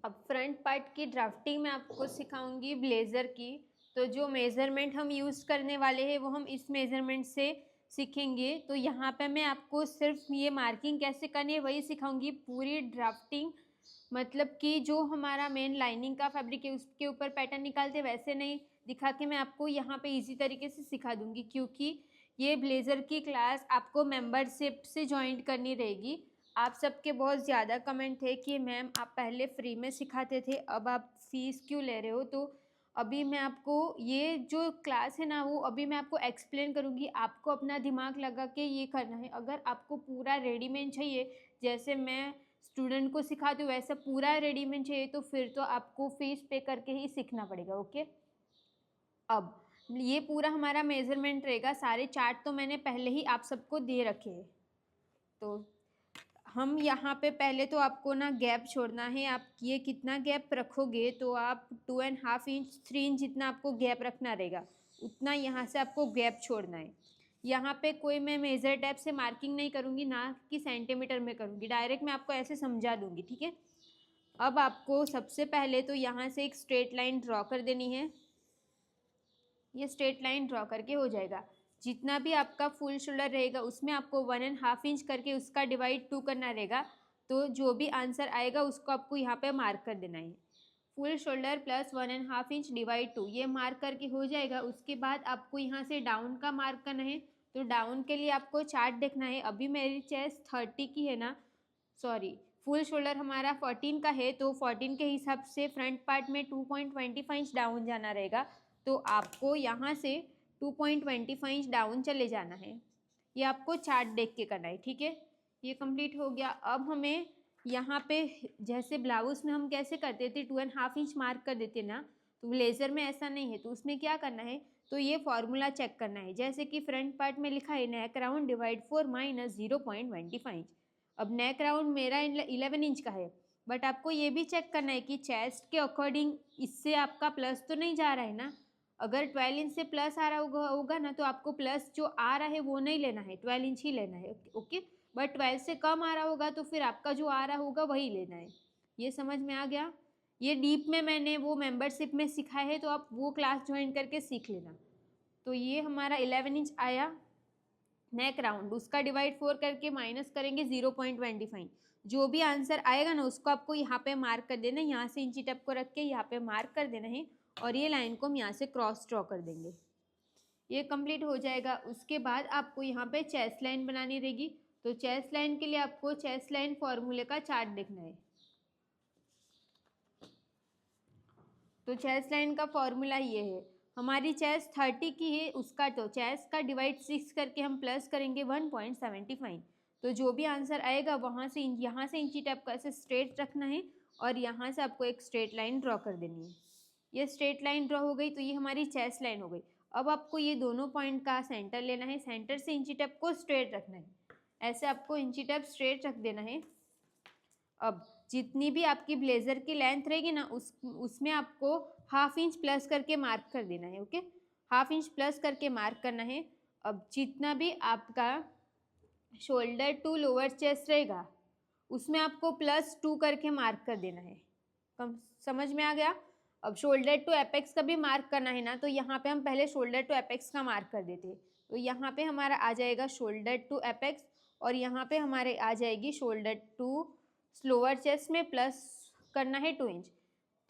अब front part की drafting मैं आपको सिखाऊंगी ब्लेज़र की। तो जो मेज़रमेंट हम यूज़ करने वाले हैं वो हम इस मेज़रमेंट से सीखेंगे। तो यहाँ पे मैं आपको सिर्फ ये मार्किंग कैसे करनी है वही सिखाऊंगी। पूरी ड्राफ्टिंग मतलब कि जो हमारा मेन लाइनिंग का फैब्रिक है उसके ऊपर पैटर्न निकालते वैसे नहीं दिखा के मैं आपको यहाँ पे इजी तरीके से सिखा दूंगी, क्योंकि ये ब्लेज़र की क्लास आपको मेंबरशिप से ज्वाइन करनी रहेगी। आप सबके बहुत ज़्यादा कमेंट थे कि मैम आप पहले फ्री में सिखाते थे, अब आप फीस क्यों ले रहे हो। तो अभी मैं आपको ये जो क्लास है ना वो अभी मैं आपको एक्सप्लेन करूँगी। आपको अपना दिमाग लगा के ये करना है। अगर आपको पूरा रेडीमेड चाहिए जैसे मैं स्टूडेंट को सिखाती हूँ वैसा पूरा रेडीमेड चाहिए तो फिर तो आपको फीस पे करके ही सीखना पड़ेगा। ओके, अब ये पूरा हमारा मेजरमेंट रहेगा। सारे चार्ट तो मैंने पहले ही आप सबको दे रखे हैं। तो हम यहाँ पे पहले तो आपको ना गैप छोड़ना है। आप ये कितना गैप रखोगे तो आप 2.5 इंच 3 इंच जितना आपको गैप रखना रहेगा, उतना यहाँ से आपको गैप छोड़ना है। यहाँ पे कोई मैं मेज़र टेप से मार्किंग नहीं करूँगी, ना कि सेंटीमीटर में करूँगी, डायरेक्ट मैं आपको ऐसे समझा दूँगी। ठीक है, अब आपको सबसे पहले तो यहाँ से एक स्ट्रेट लाइन ड्रॉ कर देनी है। ये स्ट्रेट लाइन ड्रॉ करके हो जाएगा। जितना भी आपका फुल शोल्डर रहेगा उसमें आपको 1.5 इंच करके उसका डिवाइड 2 करना रहेगा। तो जो भी आंसर आएगा उसको आपको यहाँ पे मार्क कर देना है। Full shoulder plus 1.5 inch divide 2 ये मार्क करके हो जाएगा। उसके बाद आपको यहाँ से डाउन का मार्क करना है। तो डाउन के लिए आपको चार्ट देखना है। अभी मेरी चेस्ट 30 की है ना, सॉरी फुल शोल्डर हमारा 14 का है, तो 14 के हिसाब से फ्रंट पार्ट में 2.25 इंच डाउन जाना रहेगा। तो आपको यहाँ से 2.25 इंच डाउन चले जाना है। ये आपको चार्ट देख के करना है। ठीक है, ये कंप्लीट हो गया। अब हमें यहाँ पे जैसे ब्लाउज में हम कैसे करते थे 2.5 इंच मार्क कर देते ना, तो ब्लेजर में ऐसा नहीं है। तो उसमें क्या करना है, तो ये फॉर्मूला चेक करना है। जैसे कि फ्रंट पार्ट में लिखा है नेक राउंड डिवाइड 4 माइनस 0.25 इंच। अब नेक राउंड मेरा 11 इंच का है, बट आपको ये भी चेक करना है कि चेस्ट के अकॉर्डिंग इससे आपका प्लस तो नहीं जा रहा है ना। अगर 12 इंच से प्लस आ रहा होगा ना तो आपको प्लस जो आ रहा है वो नहीं लेना है, 12 इंच ही लेना है। ओके, बट 12 से कम आ रहा होगा तो फिर आपका जो आ रहा होगा वही लेना है। ये समझ में आ गया। ये डीप में मैंने वो मेंबरशिप में सिखाया है, तो आप वो क्लास ज्वाइन करके सीख लेना। तो ये हमारा 11 इंच आया नेक राउंड, उसका डिवाइड 4 करके माइनस करेंगे 0.25। जो भी आंसर आएगा ना उसको आपको यहाँ पे मार्क कर देना है। यहाँ से इंची टेप को रख के यहाँ पे मार्क कर देना है और ये लाइन को हम यहाँ से क्रॉस ड्रॉ कर देंगे। ये कंप्लीट हो जाएगा। उसके बाद आपको यहाँ पे चेस्ट लाइन बनानी रहेगी। तो चेस्ट लाइन के लिए आपको चेस्ट लाइन फॉर्मूले का चार्ट देखना है। तो चेस्ट लाइन का फॉर्मूला ये है, हमारी चेस्ट 30 की है, उसका तो चेस्ट का डिवाइड 6 करके हम प्लस करेंगे 1.75। तो जो भी आंसर आएगा वहाँ से यहाँ से इंची टेप का ऐसे स्ट्रेट रखना है और यहाँ से आपको एक स्ट्रेट लाइन ड्रॉ कर देनी है। ये स्ट्रेट लाइन ड्रॉ हो गई तो ये हमारी चेस्ट लाइन हो गई। अब आपको ये दोनों पॉइंट का सेंटर लेना है, सेंटर से इंची टेप को स्ट्रेट रखना है। ऐसे आपको इंची टेप स्ट्रेट रख देना है। अब जितनी भी आपकी ब्लेजर की लेंथ रहेगी ना उसमें आपको 1/2 इंच प्लस करके मार्क कर देना है। ओके, 1/2 इंच प्लस करके मार्क करना है। अब जितना भी आपका शोल्डर टू लोअर चेस्ट रहेगा उसमें आपको +2 करके मार्क कर देना है। कम समझ में आ गया। अब शोल्डर टू एपेक्स का भी मार्क करना है ना, तो यहाँ पे हम पहले शोल्डर टू एपेक्स का मार्क कर देते हैं। तो यहाँ पे हमारा आ जाएगा शोल्डर टू एपेक्स और यहाँ पे हमारे आ जाएगी शोल्डर टू लोअर चेस्ट में प्लस करना है 2 इंच।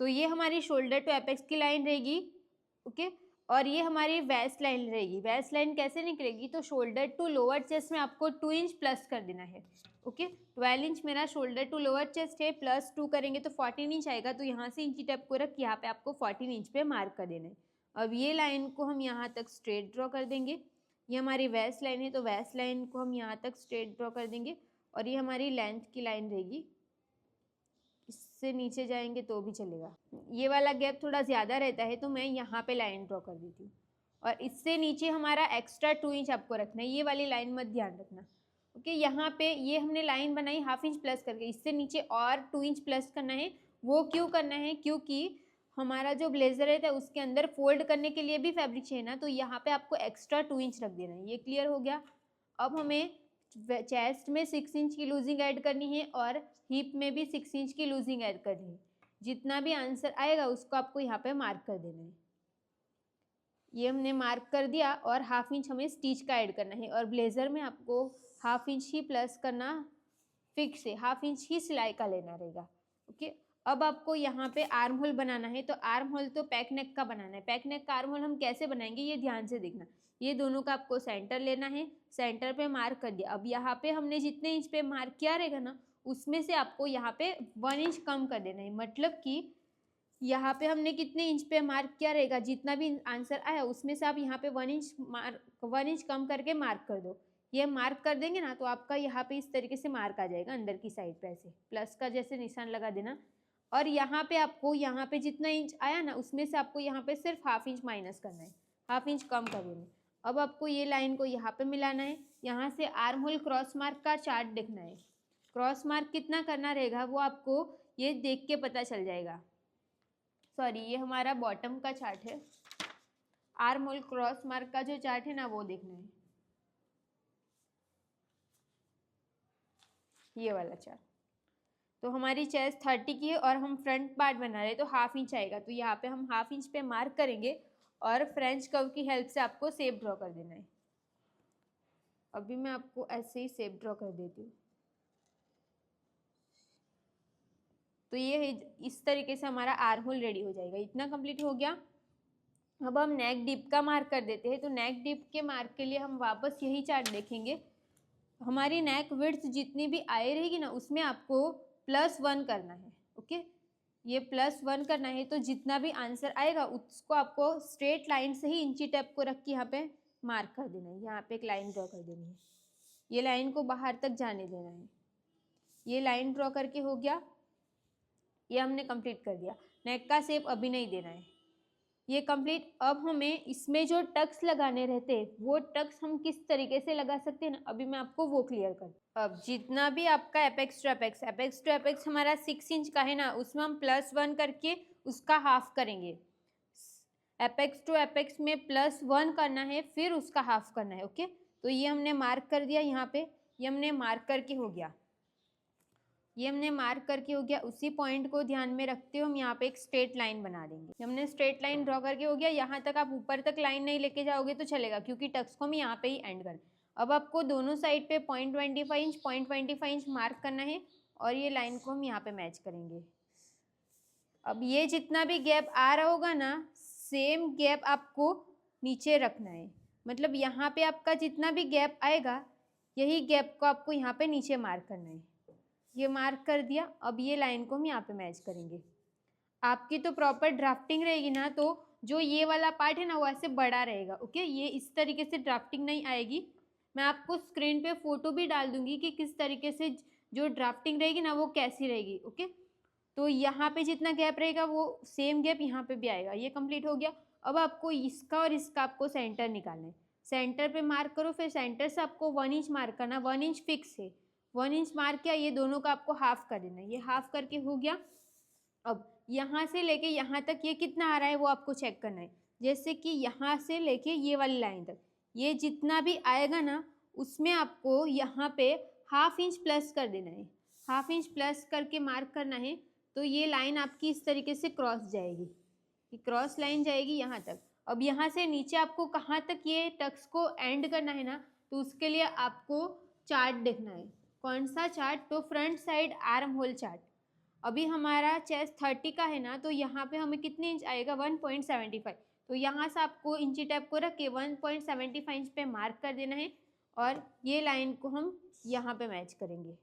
तो ये हमारी शोल्डर टू एपेक्स की लाइन रहेगी। ओके, और ये हमारी वेस्ट लाइन रहेगी। वेस्ट लाइन कैसे निकलेगी, तो शोल्डर टू लोअर चेस्ट में आपको 2 इंच प्लस कर देना है। ओके, 12 इंच मेरा शोल्डर टू लोअर चेस्ट है, +2 करेंगे तो 14 इंच आएगा। तो यहाँ से इंची टेप को रख यहाँ पे आपको 14 इंच पे मार्क कर देना है। अब ये लाइन को हम यहाँ तक स्ट्रेट ड्रॉ कर देंगे। ये हमारी वेस्ट लाइन है तो वेस्ट लाइन को हम यहाँ तक स्ट्रेट ड्रॉ कर देंगे और ये हमारी लेंथ की लाइन रहेगी। इससे नीचे जाएंगे तो भी चलेगा। ये वाला गैप थोड़ा ज़्यादा रहता है तो मैं यहाँ पे लाइन ड्रॉ कर देती हूँ। और इससे नीचे हमारा एक्स्ट्रा 2 इंच आपको रखना है, ये वाली लाइन मत ध्यान रखना। ओके, यहाँ पे ये हमने लाइन बनाई 1/2 इंच प्लस करके, इससे नीचे और 2 इंच प्लस करना है। वो क्यों करना है, क्योंकि हमारा जो ब्लेजर है उसके अंदर फोल्ड करने के लिए भी फैब्रिक चाहिए ना, तो यहाँ पे आपको एक्स्ट्रा 2 इंच रख देना है। ये क्लियर हो गया। अब हमें चेस्ट में 6 इंच की लूजिंग ऐड करनी है और हिप में भी 6 इंच की लूजिंग ऐड करनी है। जितना भी आंसर आएगा उसको आपको यहाँ पे मार्क कर देना है। ये हमने मार्क कर दिया और हाफ इंच हमें स्टिच का ऐड करना है और ब्लेज़र में आपको हाफ इंच ही प्लस करना फिक्स है, हाफ इंच ही सिलाई का लेना रहेगा। ओके, अब आपको यहाँ पे आर्म होल बनाना है, तो आर्म होल तो पैक नेक का बनाना है। पैक नेक का आर्म होल हम कैसे बनाएंगे ये ध्यान से देखना। ये दोनों का आपको सेंटर लेना है, सेंटर पे मार्क कर दिया। अब यहाँ पे हमने जितने इंच पे मार्क किया रहेगा ना उसमें से आपको यहाँ पे 1 इंच कम कर देना है। मतलब कि यहाँ पे हमने कितने इंच पे मार्क किया रहेगा, जितना भी आंसर आया उसमें से आप यहाँ पे 1 इंच कम करके मार्क कर दो। ये मार्क कर देंगे ना तो आपका यहाँ पे इस तरीके से मार्क आ जाएगा अंदर की साइड पे, ऐसे प्लस का जैसे निशान लगा देना। और यहाँ पे आपको यहाँ पे जितना इंच आया ना उसमें से आपको यहाँ पे सिर्फ हाफ इंच माइनस करना है, हाफ इंच कम कर देना है। अब आपको ये लाइन को यहाँ पे मिलाना है। यहाँ से आर्म होल क्रॉस मार्क का चार्ट देखना है। क्रॉस मार्क कितना करना रहेगा वो आपको ये देख के पता चल जाएगा। सॉरी, ये हमारा बॉटम का चार्ट है। आर्म होल क्रॉस मार्क का जो चार्ट है ना वो देखना है, ये वाला चार्ट। तो हमारी चेस्ट 30 की है और हम फ्रंट पार्ट बना रहे हैं तो हाफ इंच आएगा। तो यहाँ पे हम हाफ इंच पे मार्क करेंगे और फ्रेंच कर्व की हेल्प से आपको शेप ड्रॉ कर देना है। अभी मैं आपको ऐसे ही शेप ड्रॉ कर देती हूँ। तो ये इस तरीके से हमारा आर्म होल रेडी हो जाएगा। इतना कंप्लीट हो गया। अब हम नेक डीप का मार्क कर देते हैं। तो नेक डीप के मार्क के लिए हम वापस यही चार्ट देखेंगे। हमारी नेक विड्थ जितनी भी आई रहेगी ना उसमें आपको +1 करना है। ओके, ये +1 करना है। तो जितना भी आंसर आएगा उसको आपको स्ट्रेट लाइन से ही इंची टेप को रख के यहाँ पे मार्क कर देना है। यहाँ पे एक लाइन ड्रॉ कर देनी है, ये लाइन को बाहर तक जाने देना है। ये लाइन ड्रॉ करके हो गया, ये हमने कंप्लीट कर दिया। नेक का शेप अभी नहीं देना है, ये कंप्लीट। अब हमें इसमें जो टक्स लगाने रहते हैं वो टक्स हम किस तरीके से लगा सकते हैं ना, अभी मैं आपको वो क्लियर कर। अब जितना भी आपका एपेक्स टू एपेक्स हमारा 6 इंच का है ना उसमें हम +1 करके उसका हाफ करेंगे। एपेक्स टू एपेक्स में +1 करना है फिर उसका हाफ करना है। ओके, तो ये हमने मार्क कर दिया यहाँ पे, ये हमने मार्क करके हो गया, ये हमने मार्क करके हो गया। उसी पॉइंट को ध्यान में रखते हुए हम यहाँ पे एक स्ट्रेट लाइन बना देंगे। हमने स्ट्रेट लाइन ड्रॉ करके हो गया। यहाँ तक आप ऊपर तक लाइन नहीं लेके जाओगे तो चलेगा क्योंकि टक्स को हम यहाँ पे ही एंड कर। अब आपको दोनों साइड पे 0.25 इंच मार्क करना है और ये लाइन को हम यहाँ पे मैच करेंगे। अब ये जितना भी गैप आ रहा होगा ना सेम गैप आपको नीचे रखना है। मतलब यहाँ पे आपका जितना भी गैप आएगा यही गैप को आपको यहाँ पे नीचे मार्क करना है। ये मार्क कर दिया। अब ये लाइन को हम यहाँ पे मैच करेंगे। आपकी तो प्रॉपर ड्राफ्टिंग रहेगी ना तो जो ये वाला पार्ट है ना वो ऐसे बड़ा रहेगा। ओके, ये इस तरीके से ड्राफ्टिंग नहीं आएगी। मैं आपको स्क्रीन पे फोटो भी डाल दूंगी कि किस तरीके से जो ड्राफ्टिंग रहेगी ना वो कैसी रहेगी। ओके, तो यहाँ पे जितना गैप रहेगा वो सेम गैप यहाँ पे भी आएगा। ये कंप्लीट हो गया। अब आपको इसका और इसका आपको सेंटर निकालना है। सेंटर पे मार्क करो, फिर सेंटर से आपको 1 इंच मार्क करना। 1 इंच फिक्स है, 1 इंच मार्क किया। ये दोनों का आपको हाफ कर देना है। ये हाफ करके हो गया। अब यहाँ से लेके यहाँ तक ये कितना आ रहा है वो आपको चेक करना है। जैसे कि यहाँ से लेके ये वाली लाइन तक ये जितना भी आएगा ना उसमें आपको यहाँ पे हाफ इंच प्लस कर देना है। हाफ इंच प्लस करके मार्क करना है। तो ये लाइन आपकी इस तरीके से क्रॉस जाएगी, ये क्रॉस लाइन जाएगी यहाँ तक। अब यहाँ से नीचे आपको कहाँ तक ये टक्स को एंड करना है ना तो उसके लिए आपको चार्ट देखना है। कौन सा चार्ट? तो front side arm hole chart. अभी हमारा चेस्ट 30 का है ना तो यहाँ पे हमें कितने इंच आएगा 1.75। तो यहाँ से आपको इंची टैप को रख के 1.75 इंच पे मार्क कर देना है और ये लाइन को हम यहाँ पे मैच करेंगे।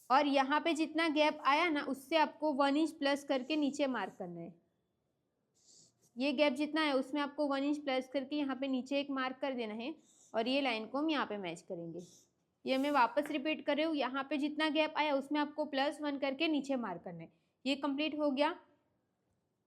और यहाँ पे जितना गैप आया ना उससे आपको 1 इंच प्लस करके नीचे मार्क करना है। ये गैप जितना है उसमें आपको 1 इंच प्लस करके यहाँ पे नीचे एक मार्क कर देना है और ये लाइन को हम यहाँ पे मैच करेंगे। ये मैं वापस रिपीट कर रही हूँ। यहाँ पे जितना गैप आया उसमें आपको +1 करके नीचे मार्क करना है। ये कंप्लीट हो गया।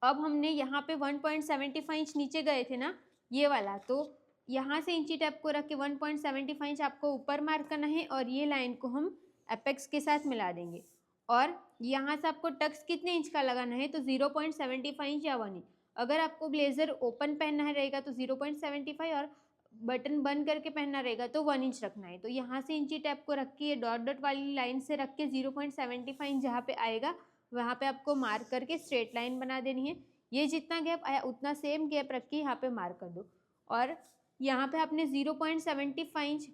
अब हमने यहाँ पे 1.75 इंच नीचे गए थे ना ये वाला, तो यहाँ से इंची टैप को रख के 1.75 इंच आपको ऊपर मार्क करना है और ये लाइन को हम एपेक्स के साथ मिला देंगे। और यहाँ से आपको टक्स कितने इंच का लगाना है तो 0.75 इंच या 1 इंच। अगर आपको ब्लेजर ओपन पहनना है रहेगा तो 0.75 और बटन बंद करके पहनना रहेगा तो 1 इंच रखना है। तो यहाँ से इंची टैप को रख के ये डॉट डॉट वाली लाइन से रख के 0.75 इंच जहाँ पे आएगा वहाँ पे आपको मार्क करके स्ट्रेट लाइन बना देनी है। ये जितना गैप आया उतना सेम गैप रख के यहाँ पे मार्क कर दो। और यहाँ पे आपने 0.75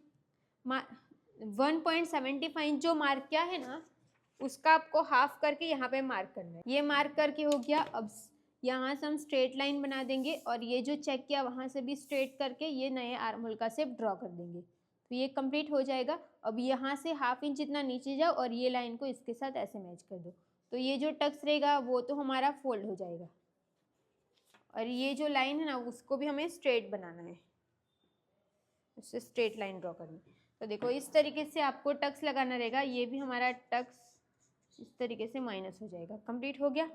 1.75 जो मार्क किया है ना, उसका आपको हाफ करके यहाँ पे मार्क करना है। ये मार्क करके हो गया। अब यहाँ से हम स्ट्रेट लाइन बना देंगे और ये जो चेक किया वहाँ से भी स्ट्रेट करके ये नए आर्म होल का शेप ड्रॉ कर देंगे। तो ये कंप्लीट हो जाएगा। अब यहाँ से ½ इंच जितना नीचे जाओ और ये लाइन को इसके साथ ऐसे मैच कर दो। तो ये जो टक्स रहेगा वो तो हमारा फोल्ड हो जाएगा। और ये जो लाइन है ना उसको भी हमें स्ट्रेट बनाना है, उससे स्ट्रेट लाइन ड्रॉ करनी है। तो देखो इस तरीके से आपको टक्स लगाना रहेगा। ये भी हमारा टक्स इस तरीके से माइनस हो जाएगा। कंप्लीट हो गया।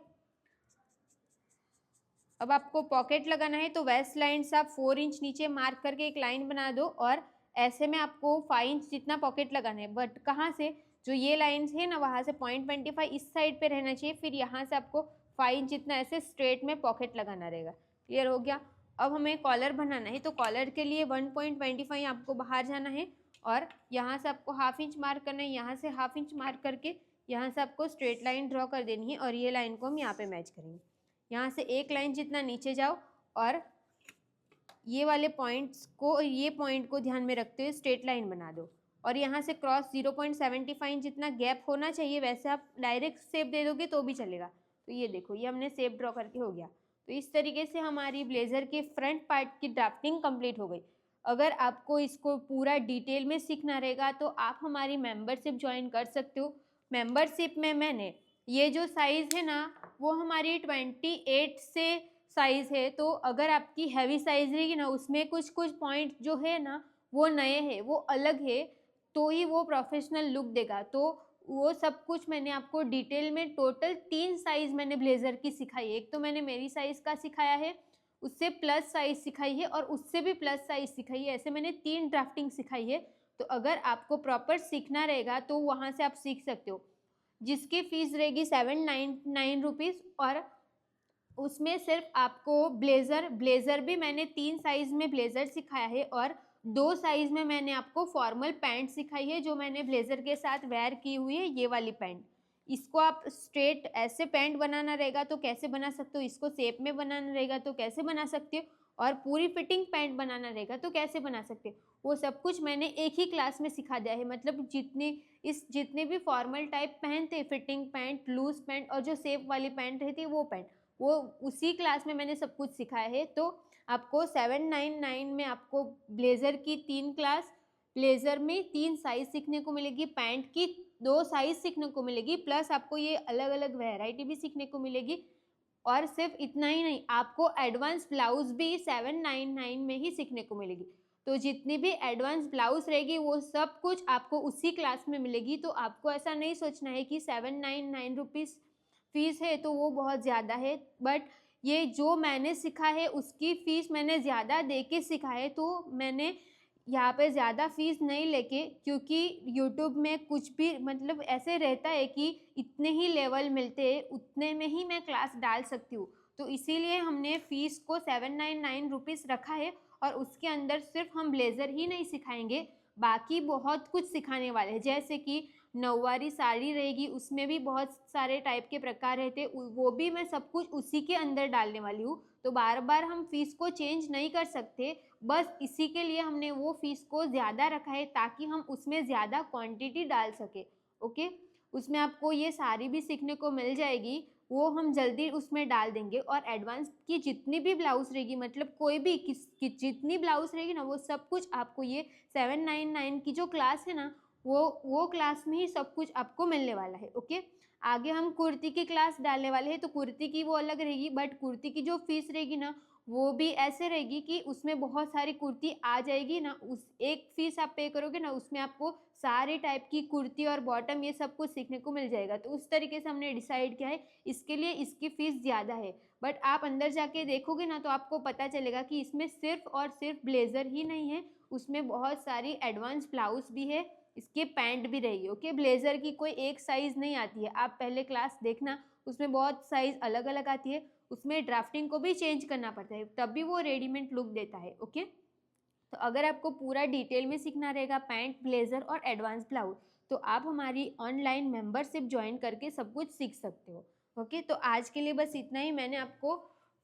अब आपको पॉकेट लगाना है तो वेस्ट लाइन से आप 4 इंच नीचे मार्क करके एक लाइन बना दो और ऐसे में आपको 5 इंच जितना पॉकेट लगाना है। बट कहाँ से, जो ये लाइन है ना वहाँ से 0.25 इस साइड पे रहना चाहिए। फिर यहाँ से आपको 5 इंच जितना ऐसे स्ट्रेट में पॉकेट लगाना रहेगा। क्लियर हो गया। अब हमें कॉलर बनाना है तो कॉलर के लिए 1.25 आपको बाहर जाना है और यहाँ से आपको ½ इंच मार्क करना है। यहाँ से ½ इंच मार्क करके यहाँ से आपको स्ट्रेट लाइन ड्रॉ कर देनी है और ये लाइन को हम यहाँ पे मैच करेंगे। यहाँ से एक लाइन जितना नीचे जाओ और ये वाले पॉइंट्स को, ये पॉइंट को ध्यान में रखते हुए स्ट्रेट लाइन बना दो और यहाँ से क्रॉस 0.75 जितना गैप होना चाहिए। वैसे आप डायरेक्ट शेप दे दोगे तो भी चलेगा। तो ये देखो ये हमने शेप ड्रॉ करके हो गया। तो इस तरीके से हमारी ब्लेज़र के फ्रंट पार्ट की ड्राफ्टिंग कंप्लीट हो गई। अगर आपको इसको पूरा डिटेल में सीखना रहेगा तो आप हमारी मेंबरशिप ज्वाइन कर सकते हो। मेंबरशिप में मैंने ये जो साइज़ है ना वो हमारी 28 से साइज़ है। तो अगर आपकी हैवी साइज़ रहेगी ना उसमें कुछ कुछ पॉइंट जो है ना वो नए हैं, वो अलग है, तो ही वो प्रोफेशनल लुक देगा। तो वो सब कुछ मैंने आपको डिटेल में टोटल 3 साइज़ मैंने ब्लेज़र की सिखाई है। एक तो मैंने मेरी साइज़ का सिखाया है, उससे प्लस साइज़ सिखाई है और उससे भी प्लस साइज़ सिखाई है। ऐसे मैंने 3 ड्राफ्टिंग सिखाई है। तो अगर आपको प्रॉपर सीखना रहेगा तो वहाँ से आप सीख सकते हो, जिसकी फ़ीस रहेगी 799 रुपीज़। और उसमें सिर्फ आपको ब्लेज़र भी मैंने 3 साइज़ में ब्लेज़र सिखाया है और 2 साइज़ में मैंने आपको फॉर्मल पैंट सिखाई है, जो मैंने ब्लेज़र के साथ वेयर की हुई है, ये वाली पैंट। इसको आप स्ट्रेट ऐसे पैंट बनाना रहेगा तो कैसे बना सकते हो, इसको शेप में बनाना रहेगा तो कैसे बना सकते हो, और पूरी फिटिंग पैंट बनाना रहेगा तो कैसे बना सकते हो, वो सब कुछ मैंने एक ही क्लास में सिखा दिया है। मतलब जितने भी फॉर्मल टाइप पहनते, फिटिंग पैंट, लूज़ पैंट और जो शेप वाली पैंट रहती है वो पैंट, वो उसी क्लास में मैंने सब कुछ सिखाया है। तो आपको 799 में आपको ब्लेज़र की 3 क्लास, ब्लेज़र में 3 साइज़ सीखने को मिलेगी, पैंट की 2 साइज़ सीखने को मिलेगी, प्लस आपको ये अलग अलग वैरायटी भी सीखने को मिलेगी। और सिर्फ इतना ही नहीं, आपको एडवांस ब्लाउज़ भी 799 में ही सीखने को मिलेगी। तो जितनी भी एडवांस ब्लाउज़ रहेगी वो सब कुछ आपको उसी क्लास में मिलेगी। तो आपको ऐसा नहीं सोचना है कि 799 रुपीज़ फ़ीस है तो वो बहुत ज़्यादा है। बट ये जो मैंने सीखा है उसकी फ़ीस मैंने ज़्यादा दे के सीखा है। तो मैंने यहाँ पे ज़्यादा फ़ीस नहीं लेके, क्योंकि यूट्यूब में कुछ भी मतलब ऐसे रहता है कि इतने ही लेवल मिलते हैं, उतने में ही मैं क्लास डाल सकती हूँ। तो इसीलिए हमने फ़ीस को 799 रुपीज़ रखा है और उसके अंदर सिर्फ हम ब्लेज़र ही नहीं सिखाएंगे, बाकी बहुत कुछ सिखाने वाले हैं। जैसे कि नौवारी साड़ी रहेगी, उसमें भी बहुत सारे टाइप के प्रकार रहते, वो भी मैं सब कुछ उसी के अंदर डालने वाली हूँ। तो बार बार हम फ़ीस को चेंज नहीं कर सकते, बस इसी के लिए हमने वो फ़ीस को ज़्यादा रखा है ताकि हम उसमें ज़्यादा क्वांटिटी डाल सके। ओके, उसमें आपको ये सारी भी सीखने को मिल जाएगी, वो हम जल्दी उसमें डाल देंगे। और एडवांस की जितनी भी ब्लाउज़ रहेगी, मतलब कोई भी जितनी ब्लाउज़ रहेगी ना वो सब कुछ आपको ये 799 की जो क्लास है ना वो क्लास में ही सब कुछ आपको मिलने वाला है। ओके, आगे हम कुर्ती की क्लास डालने वाले हैं तो कुर्ती की वो अलग रहेगी, बट कुर्ती की जो फ़ीस रहेगी ना वो भी ऐसे रहेगी कि उसमें बहुत सारी कुर्ती आ जाएगी ना, उस एक फ़ीस आप पे करोगे ना उसमें आपको सारे टाइप की कुर्ती और बॉटम ये सब कुछ सीखने को मिल जाएगा। तो उस तरीके से हमने डिसाइड किया है, इसके लिए इसकी फ़ीस ज़्यादा है। बट आप अंदर जाके देखोगे ना तो आपको पता चलेगा कि इसमें सिर्फ और सिर्फ ब्लेज़र ही नहीं है, उसमें बहुत सारी एडवांस ब्लाउज़ भी है, इसके पैंट भी रहेगी। ओके, ब्लेज़र की कोई एक साइज़ नहीं आती है, आप पहले क्लास देखना, उसमें बहुत साइज़ अलग अलग आती है, उसमें ड्राफ्टिंग को भी चेंज करना पड़ता है तब भी वो रेडीमेड लुक देता है। ओके, तो अगर आपको पूरा डिटेल में सीखना रहेगा पैंट, ब्लेज़र और एडवांस ब्लाउज, तो आप हमारी ऑनलाइन मेंबरशिप ज्वाइन करके सब कुछ सीख सकते हो। ओके, तो आज के लिए बस इतना ही। मैंने आपको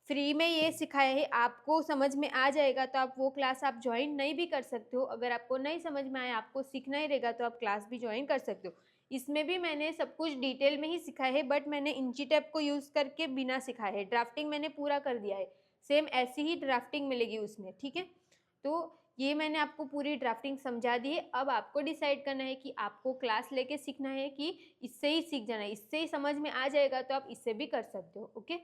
फ्री में ये सिखाया है, आपको समझ में आ जाएगा तो आप वो क्लास आप ज्वाइन नहीं भी कर सकते हो। अगर आपको नहीं समझ में आया, आपको सीखना ही रहेगा, तो आप क्लास भी ज्वाइन कर सकते हो। इसमें भी मैंने सब कुछ डिटेल में ही सिखाया है, बट मैंने इंची टेप को यूज़ करके बिना सिखाए है। ड्राफ्टिंग मैंने पूरा कर दिया है, सेम ऐसी ही ड्राफ्टिंग मिलेगी उसमें, ठीक है। तो ये मैंने आपको पूरी ड्राफ्टिंग समझा दी है। अब आपको डिसाइड करना है कि आपको क्लास लेके सीखना है कि इससे ही सीख जाना है। इससे ही समझ में आ जाएगा तो आप इससे भी कर सकते हो। ओके।